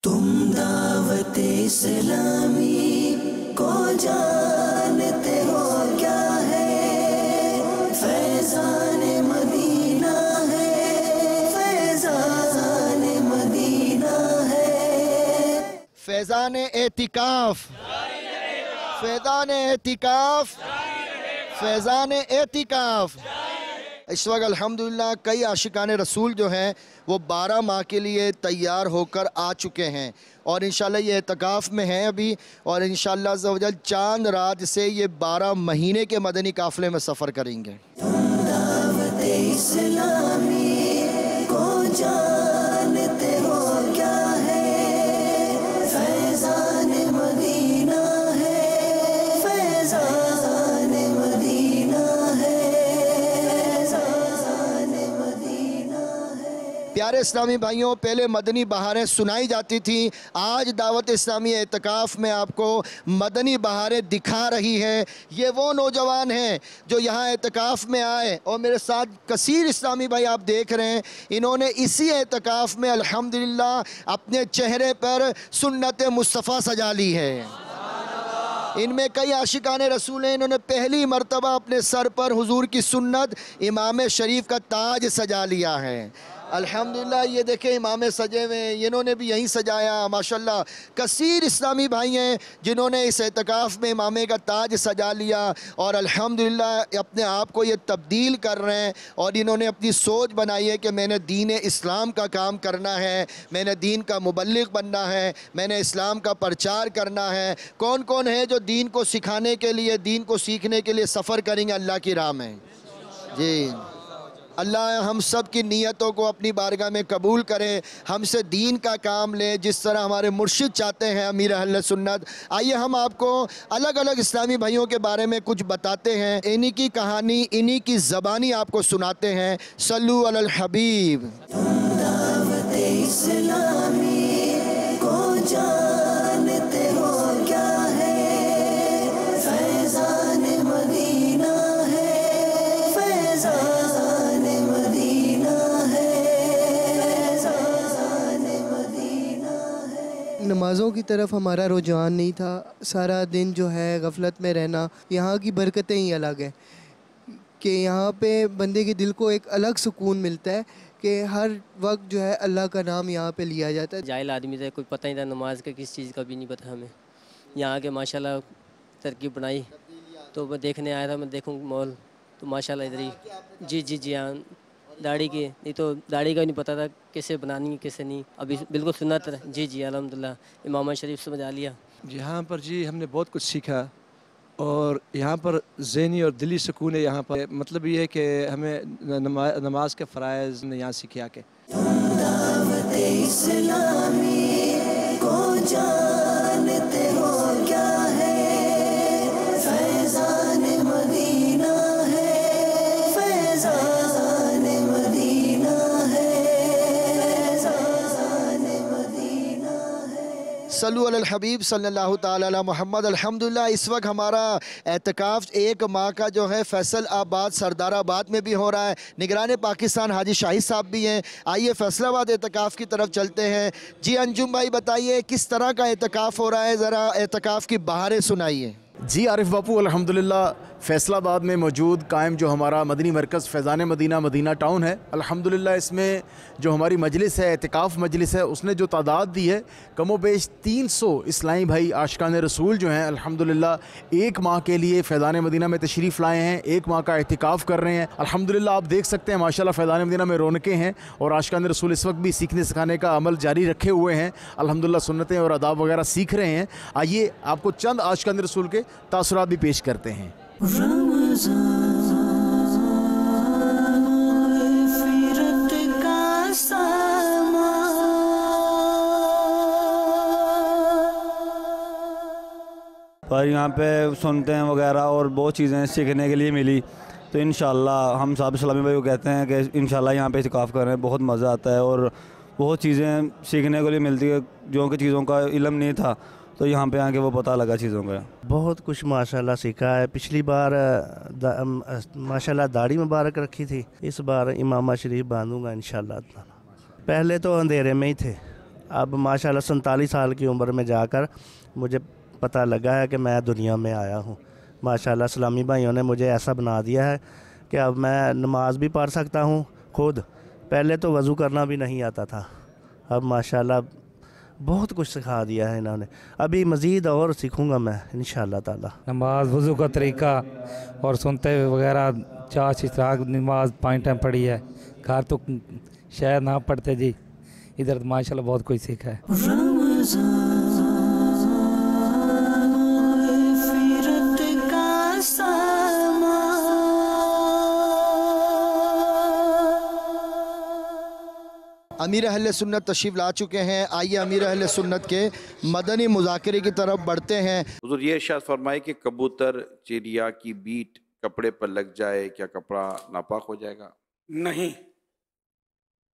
तुम दावत इस्लामी को जानते हो क्या है? फैज़ान मदीना है, फैज़ान मदीना है। फैज़ान एतिकाफ, फैज़ान एतिकाफ, फैज़ान एतिकाफ। इस वक्त अल्हम्दुलिल्लाह कई आशिकान रसूल जो हैं वो 12 माह के लिए तैयार होकर आ चुके हैं और इंशाल्लाह ये एतकाफ़ में हैं अभी, और इंशाल्लाह अज़्ज़ा वजल चांद रात से ये 12 महीने के मदनी काफ़िले में सफ़र करेंगे। दावत इस्लामी को जानते हो क्या है? फैज़ान मदीना है, फैज़ान मदीना है, फैज़ान मदीना है। प्यारे इस्लामी भाइयों, पहले मदनी बहारें सुनाई जाती थी, आज दावत इस्लामी एतकाफ़ में आपको मदनी बहारें दिखा रही है। ये वो नौजवान हैं जो यहाँ एतकाफ़ में आए और मेरे साथ कसीर इस्लामी भाई आप देख रहे हैं, इन्होंने इसी एतकाफ़ में अल्हम्दुलिल्लाह अपने चेहरे पर सुन्नत मुस्तफ़ा सजा ली है। इनमें कई आशिकान रसूल हैं, इन्होंने पहली मर्तबा अपने सर पर हुजूर की सुन्नत इमाम शरीफ का ताज सजा लिया है। अल्हम्दुलिल्लाह ये देखें इमाम सजे हुए हैं, इन्होंने भी यहीं सजाया। माशाल्लाह कसीर इस्लामी भाई हैं जिन्होंने इस एतकाफ़ में इमामे का ताज सजा लिया और अल्हम्दुलिल्लाह अपने आप को ये तब्दील कर रहे हैं और इन्होंने अपनी सोच बनाई है कि मैंने दीन इस्लाम का काम करना है, मैंने दीन का मुबल्लिग बनना है, मैंने इस्लाम का प्रचार करना है। कौन कौन है जो दीन को सिखाने के लिए, दीन को सीखने के लिए सफ़र करेंगे अल्लाह की राह में? जी, अल्लाह हम सब की नीयतों को अपनी बारगाह में कबूल करे, हमसे दीन का काम ले जिस तरह हमारे मुर्शिद चाहते हैं, अमीर अहले सुन्नत। आइए हम आपको अलग अलग इस्लामी भाइयों के बारे में कुछ बताते हैं, इन्हीं की कहानी, इन्हीं की ज़बानी आपको सुनाते हैं। सल्लु अलल हबीब। दावत इस्लामी को जानते हो क्या है? फैज़ान मदीना है, फैज़ान मदीना है, फैज़ान मदीना है। नमाज़ों की तरफ हमारा रुझान नहीं था, सारा दिन जो है गफलत में रहना। यहाँ की बरकतें ही अलग है कि यहाँ पे बंदे के दिल को एक अलग सुकून मिलता है कि हर वक्त जो है अल्लाह का नाम यहाँ पे लिया जाता है। जाहिल आदमी थे, कोई पता नहीं था नमाज का, किस चीज़ का भी नहीं पता हमें। यहाँ के माशाल्लाह तरकीब बनाई तो मैं देखने आया था, मैं देखूँ मॉल तो माशाल्लाह इधर ही। जी जी जी हाँ, दाढ़ी की नहीं तो दाढ़ी का नहीं पता था कैसे बनानी है कैसे नहीं, अभी बिल्कुल सुन्नत है। जी जी अल्हम्दुलिल्लाह इमाम शरीफ से बजा लिया। यहाँ पर जी हमने बहुत कुछ सीखा और यहाँ पर ज़हनी और दिली सुकून है। यहाँ पर मतलब ये है कि हमें नमाज के फ़राइज़ ने यहाँ सीखे आके। दावत इस्लामी को जानते हो क्या है? फैज़ान मदीना है, फैज़ान मदीना है, फैज़ान मदीना है। सल्लु अलल हबीब सल्लल्लाहु ताला अला मोहम्मद। अल्हम्दुलिल्लाह इस वक्त हमारा एतकाफ़ 1 माह का जो है फैसलाबाद सरदाराबाद में भी हो रहा है। निगरान पाकिस्तान हाजी शाहिद साहब भी हैं। आइए फैसलाबाद एतकाफ़ की तरफ चलते हैं। जी अंजुम भाई बताइए किस तरह का एतकाफ़ हो रहा है, ज़रा एतकाफ़ की बहारें सुनाइए। जी आरिफ बापू, अल्हम्दुलिल्लाह फ़ैसलाबाद में मौजूद कायम जो हमारा मदनी मरकज़ फैज़ान मदीना मदीना टाउन है, अल्हम्दुलिल्लाह इसमें जो हमारी मजलिस है, एतिकाफ़ मजलिस है, उसने जो तादाद दी है कमो बेश 300 इस्लामी भाई आशिकान रसूल जो हैं अल्हम्दुलिल्लाह 1 माह के लिए फैज़ान मदीना में तशरीफ़ लाए हैं, 1 माह का एतिकाफ़ कर रहे हैं। अल्हम्दुलिल्लाह आप देख सकते हैं माशाल्लाह फैज़ान मदीना में रौनकें हैं और आशिकान रसूल इस वक्त भी सीखने सिखाने का अमल जारी रखे हुए हैं। अल्हम्दुलिल्लाह सुन्नतें और आदाब वगैरह सीख रहे हैं। आइए आपको चंद आशिकान रसूल के तासुरात भी पेश करते हैं। पर यहाँ पे सुनते हैं वगैरह और बहुत चीज़ें सीखने के लिए मिली, तो इंशाल्लाह हम साहब सलामी भाई को कहते हैं कि इंशाल्लाह यहाँ पे इतिकाफ़ कर रहे हैं, बहुत मज़ा आता है और बहुत चीज़ें सीखने के लिए मिलती है जो कि चीज़ों का इल्म नहीं था, तो यहाँ पे आके वो पता लगा चीज़ों का। बहुत कुछ माशाल्लाह सीखा है। पिछली बार माशाल्लाह दाढ़ी मुबारक रखी थी, इस बार इमामा शरीफ बांधूंगा इंशाल्लाह। पहले तो अंधेरे में ही थे, अब माशाल्लाह 47 साल की उम्र में जाकर मुझे पता लगा है कि मैं दुनिया में आया हूँ। माशाल्लाह इस्लामी भाइयों ने मुझे ऐसा बना दिया है कि अब मैं नमाज़ भी पढ़ सकता हूँ खुद। पहले तो वज़ू करना भी नहीं आता था, अब माशाल्लाह बहुत कुछ सिखा दिया है इन्होंने। अभी मज़ीद और सीखूँगा मैं इंशाअल्लाह ताला। नमाज वज़ू का तरीका और सुनते हुए वगैरह 4 नमाज 5 टाइम पढ़ी है। घर तो शायद ना पढ़ते जी, इधर तो माशाल्लाह बहुत कुछ सीखा है। अमीर अहले सुन्नत तशरीफ़ ला चुके हैं। आइए अमीर अहले सुन्नत के मदनी मुज़ाकरे की तरफ बढ़ते हैं। हुज़ूर ये इरशाद फरमाए कि कबूतर चिड़िया की बीट कपड़े पर लग जाए, क्या कपड़ा नापाक हो जाएगा? नहीं।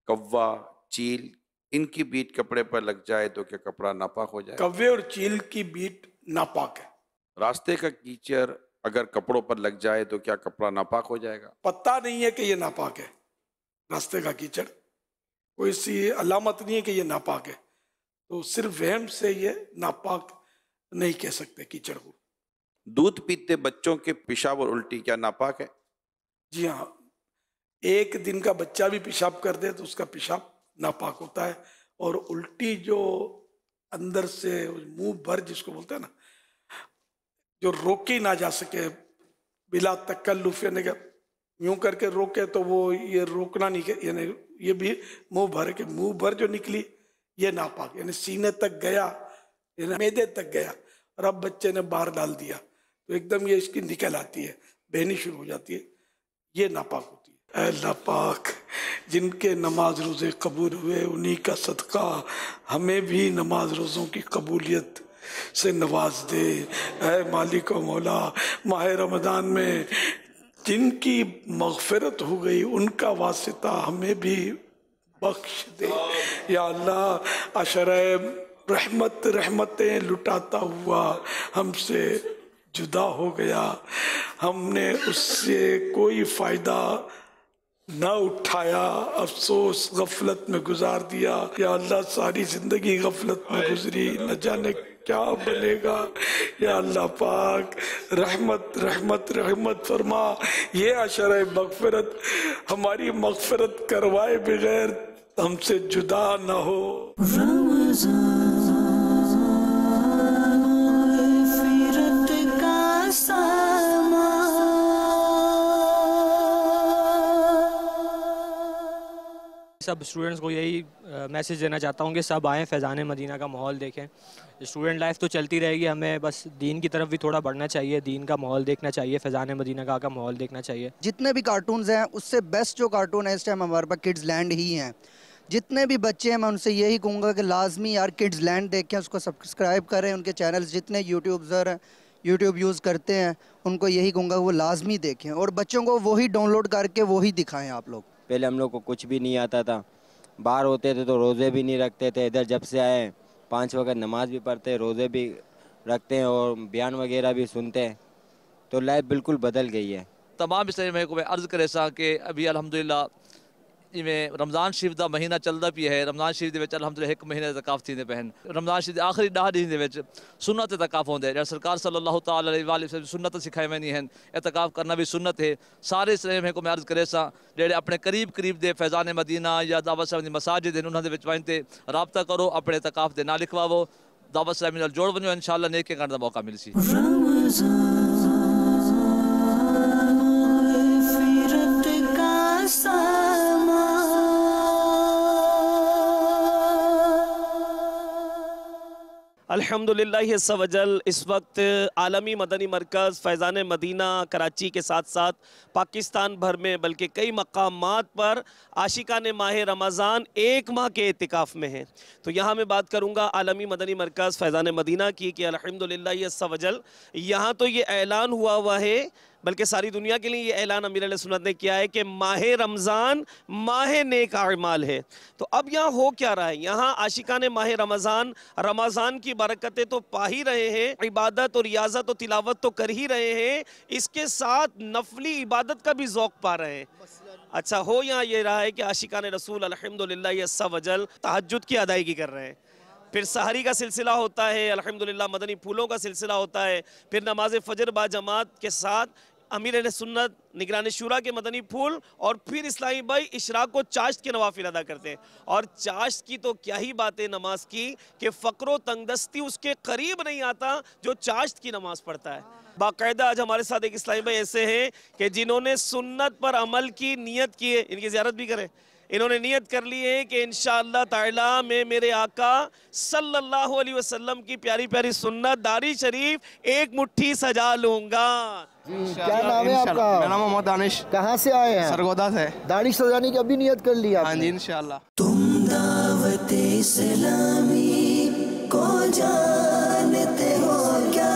कौवा, चील, इनकी बीट कपड़े पर लग जाए तो क्या कपड़ा नापाक हो जाएगा? कौवे और चील की बीट नापाक है। रास्ते का कीचड़ अगर कपड़ों पर लग जाए तो क्या कपड़ा नापाक हो जाएगा? पता नहीं है कि ये नापाक है। रास्ते का कीचड़ कोई सी अलामत नहीं है कि ये नापाक है, तो सिर्फ वहम से ये नापाक नहीं कह सकते कीचड़ को। दूध पीते बच्चों के पेशाब और उल्टी क्या नापाक है? जी हाँ, एक दिन का बच्चा भी पेशाब कर दे तो उसका पेशाब नापाक होता है। और उल्टी जो अंदर से मुंह भर जिसको बोलते हैं ना, जो रोकी ना जा सके बिला तकल्लुफ, यानी कि यूं करके रोके तो वो ये रोकना नहीं, यानी ये भी मुंह भर के मुंह भर जो निकली ये नापाक, यानी सीने तक गया, यानी मैदे तक गया और अब बच्चे ने बाहर डाल दिया तो एकदम ये इसकी निकल आती है, बहनी शुरू हो जाती है, ये नापाक होती है। अल्लाह पाक जिनके नमाज रोज़े कबूल हुए उन्हीं का सदका हमें भी नमाज रोज़ों की कबूलियत से नवाज दे। ऐ मालिक व मौला, माह रमज़ान में जिनकी मग़फ़िरत हो गई उनका वास्ता हमें भी बख्श दे। या अल्लाह अशरे रहमतें लुटाता हुआ हमसे जुदा हो गया, हमने उससे कोई फ़ायदा न उठाया, अफसोस गफलत में गुजार दिया। या अल्लाह सारी ज़िंदगी गफलत में गुजरी, न जाने क्या बनेगा। या अल्लाह पाक रहमत रहमत रहमत फरमा, ये अशर मग़फ़िरत हमारी मग़फ़िरत करवाए बगैर हमसे जुदा न हो। सब स्टूडेंट्स को यही मैसेज देना चाहता हूँ कि सब आएँ, फैज़ान मदीना का माहौल देखें। स्टूडेंट लाइफ तो चलती रहेगी, हमें बस दीन की तरफ भी थोड़ा बढ़ना चाहिए, दीन का माहौल देखना चाहिए, फैज़ान मदीना का माहौल देखना चाहिए। जितने भी कार्टून्स हैं उससे बेस्ट जो कार्टून है इस टाइम हमारे पास किड्स लैंड ही हैं। जितने भी बच्चे हैं मैं उनसे यही कहूँगा कि लाजमी यार किड्स लैंड देखें, उसको सब्सक्राइब करें। उनके चैनल्स जितने यूट्यूबर हैं, यूट्यूब यूज़ करते हैं, उनको यही कहूँगा वो लाजमी देखें और बच्चों को वही डाउनलोड करके वही दिखाएँ आप लोग। पहले हम लोग को कुछ भी नहीं आता था, बाहर होते थे तो रोज़े भी नहीं रखते थे। इधर जब से आए 5 वक्त नमाज भी पढ़ते हैं, रोज़े भी रखते हैं और बयान वगैरह भी सुनते हैं, तो लाइफ बिल्कुल बदल गई है। तमाम इस मैं को अर्ज़ करे सा कि अभी अल्हम्दुलिल्लाह जिमें रमज़ान शरीफ का महीना चलता पी है। रमज़ान शरीफ के अल्हम्दुलिल्लाह 1 महीने तकाफ़ थींदे पहन। रमज़ान शरीफ आखिरी 10 ॾींहं के सुन्नत तकाफ़ होंदे, सरकार सल्लल्लाहु तआला अलैहि वसल्लम सुन्नत सिखाई वेंदी हैं। एतकाफ़ करना भी सुन्नत है। सारे इसमें को मैं अर्ज़ करे सा जेड़े अपने करीब करीब दे फैज़ान मदीना या दावत साहिब मसाजिद हैं उन्होंने वहीं ते राबता करो, अपने एतकाफ़ दे ना लिखवाओ, दावत साहिब नाल जोड़ वञो, इंशाअल्लाह नेक करण दा मौका मिलसी। अल्हम्दुलिल्लाह सवजल इस वक्त आलमी मदनी मरकज़ फैज़ान मदीना कराची के साथ साथ पाकिस्तान भर में बल्कि कई मकामात पर आशिकान माह रमज़ान 1 माह के इतिकाफ़ में हैं। तो यहाँ मैं बात करूँगा आलमी मदनी मरकज़ फैज़ान मदीना की कि अल्हम्दुलिल्लाह सवजल यहाँ तो ये ऐलान हुआ है, बल्कि सारी दुनिया के लिए ये ऐलान अमीर अहले सुन्नत ने किया है कि माह रमज़ान माह नेक आमाल है। तो अब यहाँ हो क्या रहा है, यहाँ आशिकान माह रमज़ान की बरकतें तो पा ही रहे हैं, इबादत और रियाज़त और तिलावत तो कर ही रहे हैं, इसके साथ नफली इबादत का भी ज़ौक़ पा रहे हैं। अच्छा, हो यहाँ ये रहा है कि आशिकान रसूल अल्हम्दुलिल्लाह सवजल तहज्जुद की अदायगी कर रहे हैं। फिर सहरी का सिलसिला होता है, अल्हम्दुलिल्लाह मदनी फूलों का सिलसिला होता है, फिर नमाज फजर बा जमात के साथ अमीर सुन्नत निगरानी शुरा के मदनी फूल, और फिर इस्लामी भाई इशराक को चाश्त के नवाफिल अदा करते हैं। और चाश्त की तो क्या ही बात है नमाज की कि फ़क्र तंगदस्ती उसके करीब नहीं आता जो चाश्त की नमाज पढ़ता है। बाकायदा आज हमारे साथ एक इस्लामी भाई ऐसे हैं कि जिन्होंने सुन्नत पर अमल की नियत की है, इनकी ज़ियारत भी करें। इन्होंने नियत कर ली है कि इंशाअल्लाह ताला मैं मेरे आका सल्लल्लाहु अलैहि वसल्लम की प्यारी प्यारी सुन्नत दाढ़ी शरीफ एक मुट्ठी सजा लूँगा। क्या नाम है आपका? मेरा नाम मोहम्मद दानिश। कहाँ से आए हैं? सरगोदा से। दाढ़ी सजाने की अभी नियत कर ली आपने? हाँ जी इंशाअल्लाह। तुम दावत इस्लामी को जानते हो क्या?